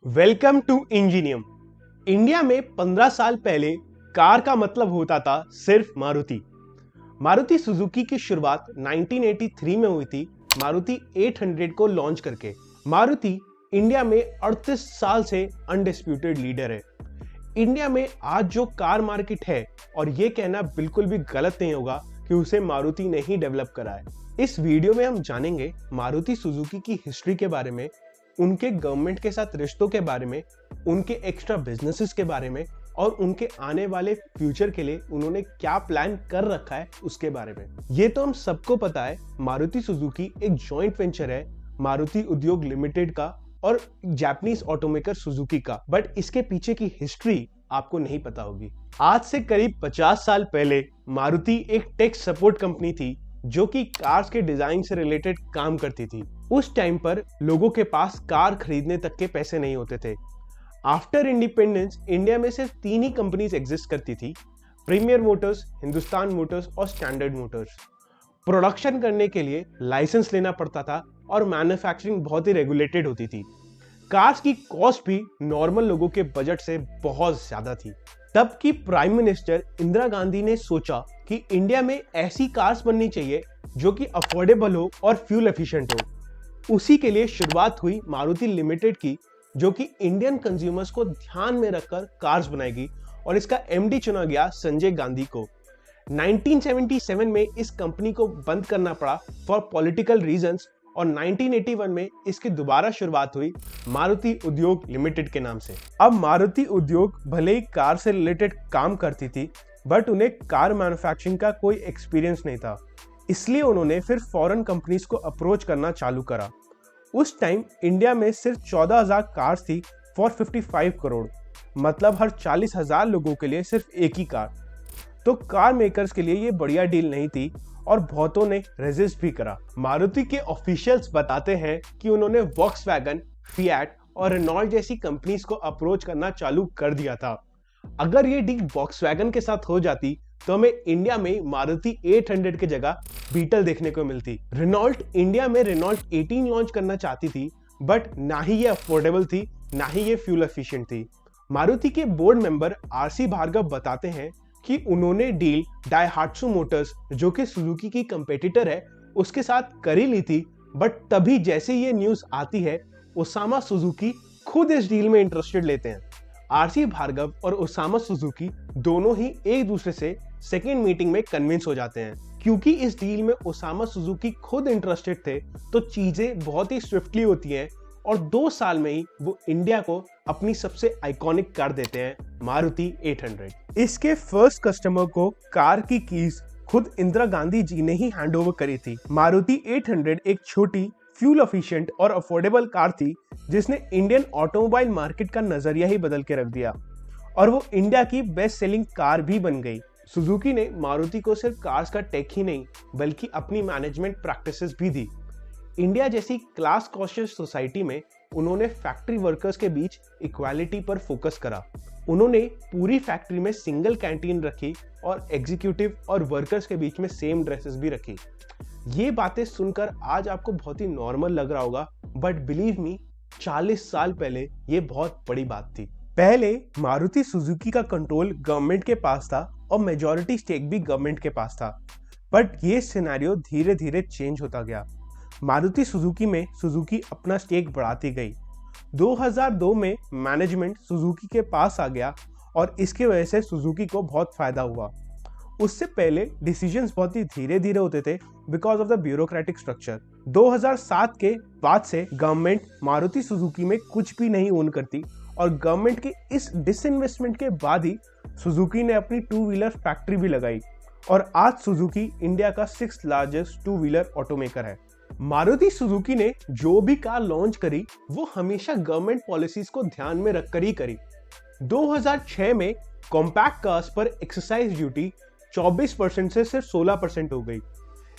Welcome to Ingenium. India में 15 साल पहले कार का मतलब होता था सिर्फ मारुति। मारुति सुजुकी की शुरुआत 1983 में हुई थी, मारुति 800 को लॉन्च करके। मारुति इंडिया में 38 साल से अनडिस्प्यूटेड लीडर है। इंडिया में आज जो कार मार्केट है, और ये कहना बिल्कुल भी गलत नहीं होगा कि उसे मारुति ने ही डेवलप करा है। इस वीडियो में हम जानेंगे मारुति सुजुकी की हिस्ट्री के बारे में, उनके गवर्नमेंट के साथ रिश्तों के बारे में, उनके एक्स्ट्रा बिजनेसेस के बारे में, और उनके आने वाले फ्यूचर के लिए उन्होंने क्या प्लान कर रखा है उसके बारे में। ये तो हम सबको पता है, मारुति सुजुकी एक जॉइंट वेंचर है मारुति उद्योग लिमिटेड का और जापानीज ऑटोमेकर सुजुकी का, बट इसके पीछे की हिस्ट्री आपको नहीं पता होगी। आज से करीब 50 साल पहले मारुति एक टेक सपोर्ट कंपनी थी जो कि कार्स के डिजाइन से रिलेटेड काम करती थी। उस टाइम पर लोगों के पास कार खरीदने तक के पैसे नहीं होते थे। आफ्टर इंडिपेंडेंस इंडिया में सिर्फ 3 ही कंपनीज एग्जिस्ट करती थी, प्रीमियर मोटर्स, हिंदुस्तान मोटर्स और स्टैंडर्ड मोटर्स। प्रोडक्शन करने के लिए लाइसेंस लेना पड़ता था और मैन्युफैक्चरिंग बहुत ही रेगुलेटेड होती थी। कार्स की कॉस्ट भी नॉर्मल लोगों के बजट से बहुत ज्यादा थी। तब की प्राइम मिनिस्टर इंदिरा गांधी ने सोचा कि इंडिया में ऐसी कार्स बननी चाहिए जो कि अफोर्डेबल हो और फ्यूल एफिशिएंट हो। उसी के लिए शुरुआत हुई मारुति लिमिटेड की, जो कि इंडियन कंज्यूमर्स को ध्यान में रखकर कार्स बनाएगी, और इसका एमडी चुना गया संजय गांधी को। 1977 में इस कंपनी को बंद करना पड़ा फॉर पॉलिटिकल रीजंस, और 1981 में इसकी दोबारा शुरुआत हुई मारुति उद्योग लिमिटेड के नाम से। अब मारुति उद्योग भले ही कार से रिलेटेड काम करती थी, बट उन्हें कार मैन्युफैक्चरिंग का कोई एक्सपीरियंस नहीं था, इसलिए उन्होंने फिर फॉरेन कंपनीज को अप्रोच करना चालू करा। उस टाइम इंडिया में सिर्फ 14,000 कार्स थी फॉर 55 करोड़, मतलब हर 40,000 लोगों के लिए सिर्फ एक ही कार। तो कार मेकर्स के लिए ये बढ़िया डील नहीं थी और बहुतों ने रेजिस्ट भी करा। मारुति के ऑफिशियल्स बताते हैं कि उन्होंने वॉक्सवैगन, फिएट और रेनॉल्ट जैसी कंपनीज को अप्रोच करना चालू कर दिया था। अगर ये डील वॉक्सवैगन के साथ हो जाती तो हमें इंडिया में मारुति 800 की जगह बीटल देखने को मिलती। रेनॉल्ट इंडिया में रेनॉल्ट 18 लॉन्च करना चाहती थी, बट ना ही ये अफोर्डेबल थी, ना ही ये फ्यूल एफिशिएंट थी। मारुति के बोर्ड मेंबर आरसी भार्गव बताते हैं कि उन्होंने डील डाइहाट्सू मोटर्स, जो कि सुजुकी की कंपेटिटर है, उसके साथ कर ही ली थी, बट तभी जैसे ये न्यूज आती है, ओसामा सुजुकी खुद इस डील में इंटरेस्टेड लेते हैं। आरसी भार्गव और ओसामा सुजुकी दोनों ही एक दूसरे से सेकेंड मीटिंग में कन्विंस हो जाते हैं। क्योंकि इस डील में ओसामा सुजुकी खुद इंटरेस्टेड थे, तो चीजें बहुत ही स्विफ्टली होती हैं, और 2 साल में ही वो इंडिया को अपनी सबसे आइकॉनिक कार देते हैं, मारुति 800। इसके फर्स्ट कस्टमर को कार की कीज खुद इंदिरा गांधी जी ने ही हैंड ओवर करी थी। मारुति 800 एक छोटी, फ्यूल एफिशिएंट और अफोर्डेबल कार थी जिसने इंडियन ऑटोमोबाइल मार्केट का नजरिया ही बदल के रख दिया, और वो इंडिया की बेस्ट सेलिंग कार भी बन गई। सुजुकी ने मारुति को सिर्फ कार्स का टेक ही नहीं, बल्कि अपनी मैनेजमेंट प्रैक्टिसेस भी दी। इंडिया जैसी क्लास कॉन्शियस सोसाइटी में उन्होंने फैक्ट्री वर्कर्स के बीच इक्वालिटी पर फोकस करा। उन्होंने पूरी फैक्ट्री में सिंगल कैंटीन रखी और एग्जीक्यूटिव और वर्कर्स के बीच में सेम ड्रेसेस भी रखी। ये बातें सुनकर आज आपको बहुत ही नॉर्मल लग रहा होगा, बट बिलीव मी, 40 साल पहले ये बहुत बड़ी बात थी। पहले मारुति सुजुकी का कंट्रोल गवर्नमेंट के पास था और मेजॉरिटी स्टेक भी गवर्नमेंट के पास था, बट ये सिनेरियो धीरे धीरे चेंज होता गया। मारुति सुजुकी में सुजुकी अपना स्टेक बढ़ाती गई। 2002 में मैनेजमेंट सुजुकी के पास आ गया और इसकी वजह से सुजुकी को बहुत फायदा हुआ। उससे पहले डिसीजंस बहुत ही धीरे धीरे होते थे because of the bureaucratic structure. 2007 के बाद से गवर्नमेंट मारुति सुजुकी में कुछ भी नहीं ओन करती, और गवर्नमेंट की इस डिसइन्वेस्टमेंट के बाद ही सुजुकी ने अपनी 2 व्हीलर फैक्ट्री भी लगाई, और आज सुजुकी इंडिया का 6th लार्जेस्ट 2 व्हीलर ऑटोमेकर है। मारुति सुजुकी ने जो भी कार लॉन्च करी वो हमेशा गवर्नमेंट पॉलिसीज को ध्यान में रखकर ही करी। 2006 में कॉम्पैक्ट कार्स पर एक्साइज ड्यूटी 24% से सिर्फ 16% हो गई।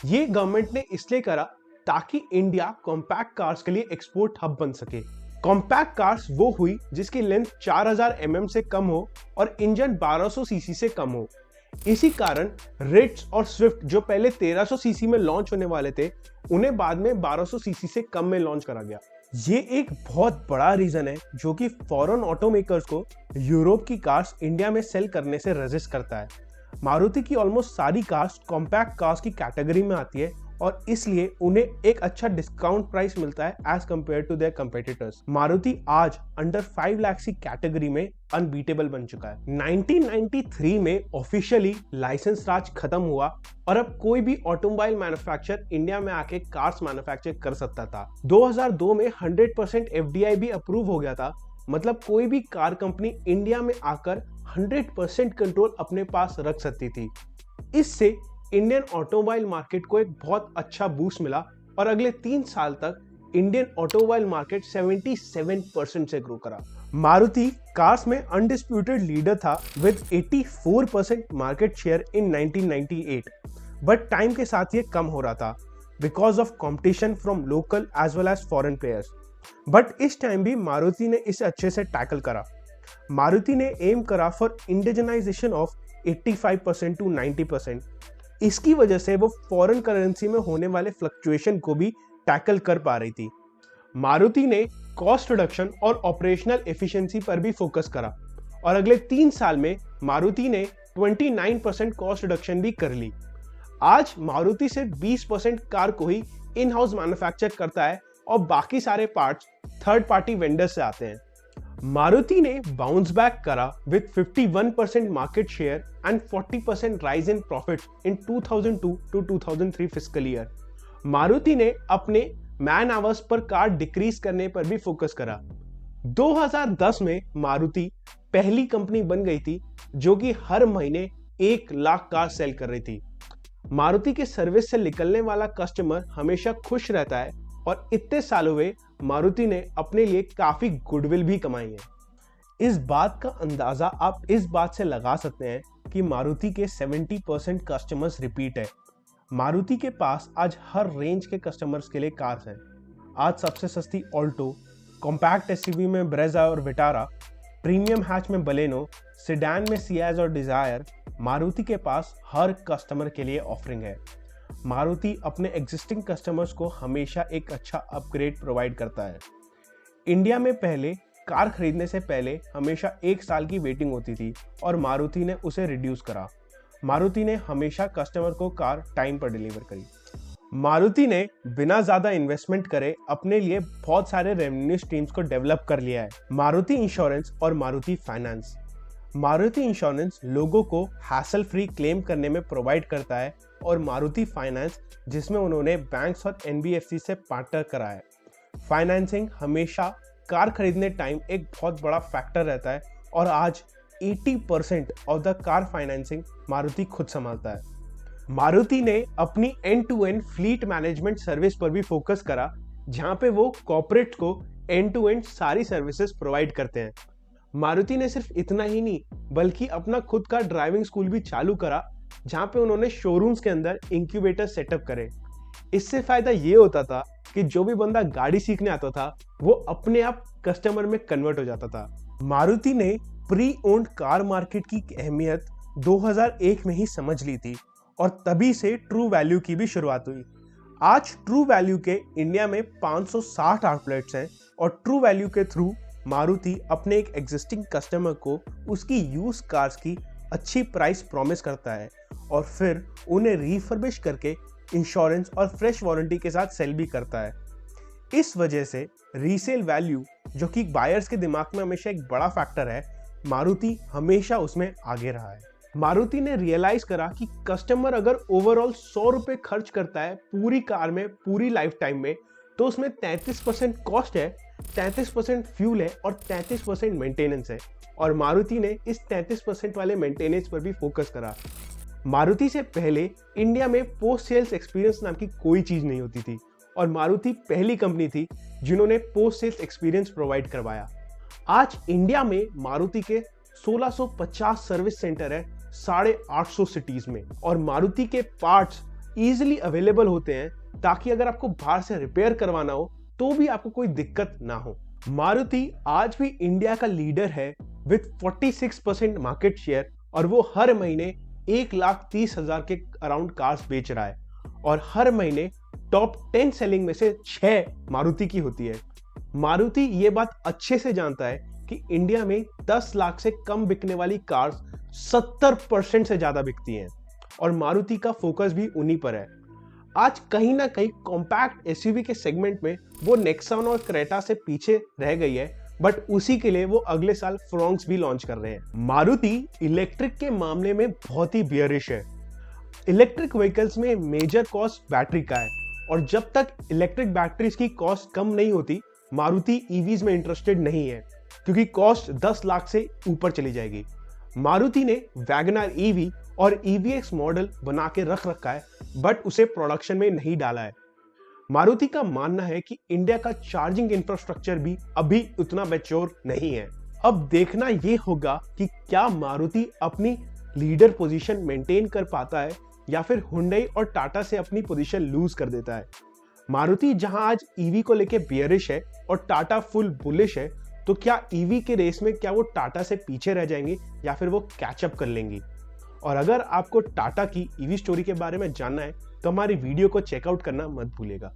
ये गवर्नमेंट ने इसलिए करा ताकि इंडिया कॉम्पैक्ट कार्स के लिए एक्सपोर्ट हब बन सके। कॉम्पैक्ट कार्स वो हुई जिसकी लेंथ 4000 mm से कम हो और इंजन 1200 सीसी से कम हो। इसी कारण रिट्स और स्विफ्ट, जो पहले 1300 सीसी में लॉन्च होने वाले थे, उन्हें बाद में 1200 सीसी से कम में लॉन्च करा गया। ये एक बहुत बड़ा रीजन है जो कि फॉरेन ऑटोमेकर्स को यूरोप की कार्स इंडिया में सेल करने से रेजिस्ट करता है। मारुति की ऑलमोस्ट सारी कार्स कॉम्पैक्ट कार्स की कैटेगरी में आती है और इसलिए उन्हें एक अच्छा डिस्काउंट प्राइस मिलता है as compare to their competitors. Maruti आज अंडर 5 लाख की कैटेगरी में अनबीटेबल बन चुका है। 1993 में ऑफिशियली लाइसेंस राज खत्म हुआ और अब कोई भी ऑटोमोबाइल मैन्युफैक्चरर इंडिया में आके कार्स मैन्युफैक्चर कर सकता था। 2002 में 100% एफडीआई भी अप्रूव हो गया था, मतलब कोई भी कार कंपनी इंडिया में आकर 100% कंट्रोल अपने पास रख सकती थी। इससे इंडियन ऑटोमोबाइल मार्केट को एक बहुत अच्छा बूस्ट मिला और अगले 3 साल तक इंडियन ऑटोमोबाइल मार्केट 77% से ग्रो करा। मारुति कार्स में अनडिस्प्यूटेड लीडर था with 84% market share in 1998, but time के साथ ये कम हो रहा था because of competition from local as well as foreign players. But इस टाइम भी मारुति ने इसे अच्छे से टैकल करा। मारुति ने एम करा फॉर इंडिजनाइजेशन ऑफ 85% टू 90%। इसकी वजह से वो फॉरेन करेंसी में होने वाले फ्लक्चुएशन को भी टैकल कर पा रही थी। मारुति ने कॉस्ट रिडक्शन और ऑपरेशनल एफिशिएंसी पर भी फोकस करा और अगले 3 साल में मारुति ने 29% कॉस्ट रिडक्शन भी कर ली। आज मारुति सिर्फ 20% कार को ही इन हाउस मैन्युफैक्चर करता है और बाकी सारे पार्ट्स थर्ड पार्टी वेंडर से आते हैं। मारुति ने बाउंस बैक करा with 51% market share and 40% rise in profit in 2002 to 2003 fiscal year. Maruti ने अपने मैन आवर्स पर कार डिक्रीज करने पर भी फोकस करा। 2010 में मारुति पहली कंपनी बन गई थी जो कि हर महीने 1 लाख कार सेल कर रही थी। मारुति के सर्विस से निकलने वाला कस्टमर हमेशा खुश रहता है और इतने सालों में मारुति ने अपने लिए काफी गुडविल भी कमाई है। इस बात का अंदाजा आप इस बात से लगा सकते हैं कि मारुति के 70% कस्टमर्स रिपीट है। मारुति के पास आज हर रेंज के कस्टमर्स के लिए कार्स हैं। आज सबसे सस्ती ऑल्टो, कॉम्पैक्ट एसयूवी में ब्रेजा और विटारा, प्रीमियम हैच में बलेनो, सेडान में सियाज और डिजायर, मारुति के पास हर कस्टमर के लिए ऑफरिंग है। मारुति अपने एग्जिस्टिंग कस्टमर्स को हमेशा एक अच्छा अपग्रेड प्रोवाइड करता है। इंडिया में पहले कार खरीदने से पहले हमेशा 1 साल की वेटिंग होती थी और मारुति ने उसे रिड्यूस करा। मारुति ने हमेशा कस्टमर को कार टाइम पर डिलीवर करी। मारुति ने बिना ज्यादा इन्वेस्टमेंट करे अपने लिए बहुत सारे रेवेन्यू स्ट्रीम्स को डेवलप कर लिया है। मारुति इंश्योरेंस और मारुति फाइनेंस। मारुति इंश्योरेंस लोगों को हैसल फ्री क्लेम करने में प्रोवाइड करता है और मारुति फाइनेंस जिसमें उन्होंने बैंक्स और एनबीएफसी से पार्टनर करा है। फाइनेंसिंग हमेशा कार खरीदने टाइम एक बहुत बड़ा फैक्टर रहता है और आज 80% of the car financing Maruti खुद संभालता है। मारुति ने अपनी end to end fleet management service पर भी फोकस करा, जहां पे वो कॉर्पोरेट को एंड टू एंड सारी सर्विसेज प्रोवाइड करते हैं। मारुति ने सिर्फ इतना ही नहीं बल्कि अपना खुद का ड्राइविंग स्कूल भी चालू करा, जहां पे उन्होंने शोरूम्स के अंदर इंक्यूबेटर सेटअप करे। इससे फायदा ये होता था कि जो भी बंदा गाड़ी सीखने आता था वो अपने आप कस्टमर में कन्वर्ट हो जाता था। मारुति ने प्री ओन्ड कार मार्केट की अहमियत 2001 में ही समझ ली थी और तभी से ट्रू वैल्यू की भी शुरुआत हुई। आज ट्रू वैल्यू के इंडिया में 560 आउटलेट्स हैं और ट्रू वैल्यू के थ्रू मारुति अपने एक एग्जिस्टिंग कस्टमर को उसकी यूज कार्स की अच्छी प्राइस प्रॉमिस करता है और फिर उन्हें रिफर्बिश करके इंश्योरेंस और फ्रेश वारंटी के साथ सेल भी करता है। इस वजह से रीसेल वैल्यू, जो कि बायर्स के दिमाग में हमेशा एक बड़ा फैक्टर है, मारुति हमेशा उसमें आगे रहा है। मारुति ने रियलाइज करा कि कस्टमर अगर ओवरऑल 100 रुपए खर्च करता है पूरी कार में पूरी लाइफ टाइम में, तो उसमें 33% कॉस्ट है, 33% फ्यूल है और 33% मेंटेनेंस है। और मारुति ने इस 33% वाले मेंटेनेंस पर भी फोकस करा। मारुति से पहले इंडिया में पोस्ट सेल्स एक्सपीरियंस नाम की कोई चीज नहीं होती थी और मारुति पहली कंपनी थी जिन्होंने पोस्ट सेल्स एक्सपीरियंस प्रोवाइड करवाया। आज इंडिया में मारुति के 1650 सर्विस सेंटर है 850 सिटीज में और मारुति के पार्ट्स इजीली अवेलेबल होते हैं, ताकि अगर आपको बाहर से रिपेयर करवाना हो तो भी आपको कोई दिक्कत ना हो। मारुति आज भी इंडिया का लीडर है विद 46% मार्केट शेयर और वो हर महीने 1,30,000 के अराउंड कार्स बेच रहा है और हर महीने टॉप 10 सेलिंग में से 6 मारुति की होती है। मारुति ये बात अच्छे से जानता है कि इंडिया में 10 लाख से कम बिकने वाली कार्स 70% से ज्यादा बिकती हैं और मारुति का फोकस भी उन्हीं पर है। आज कहीं ना कहीं कॉम्पैक्ट एसयूवी के सेगमेंट में वो नेक्सॉन और क्रेटा से पीछे रह गई है, बट उसी के लिए वो अगले साल फ्रॉन्क्स भी लॉन्च कर रहे हैं। मारुति इलेक्ट्रिक के मामले में बहुत ही बियरिश है। इलेक्ट्रिक व्हीकल्स में मेजर कॉस्ट बैटरी का है और जब तक इलेक्ट्रिक बैटरीज की कॉस्ट कम नहीं होती, मारुति ईवीज में इंटरेस्टेड नहीं है क्योंकि कॉस्ट 10 लाख से ऊपर चली जाएगी। मारुति ने वैगनआर ईवी और ईवीएक्स मॉडल बना के रख रखा है, बट उसे प्रोडक्शन में नहीं डाला है। मारुति का मानना है कि इंडिया का चार्जिंग इंफ्रास्ट्रक्चर भी अभी उतना मैच्योर नहीं है। अब देखना यह होगा कि क्या मारुति अपनी लीडर पोजीशन मेंटेन कर पाता है या फिर हुंडई और टाटा से अपनी पोजीशन लूज कर देता है। मारुति जहां आज ईवी को लेके बियरिश है और टाटा फुल बुलिश है, तो क्या ईवी के रेस में क्या वो टाटा से पीछे रह जाएंगे या फिर वो कैचअप कर लेंगी? और अगर आपको टाटा की ईवी स्टोरी के बारे में जानना है तो हमारी वीडियो को चेकआउट करना मत भूलिएगा।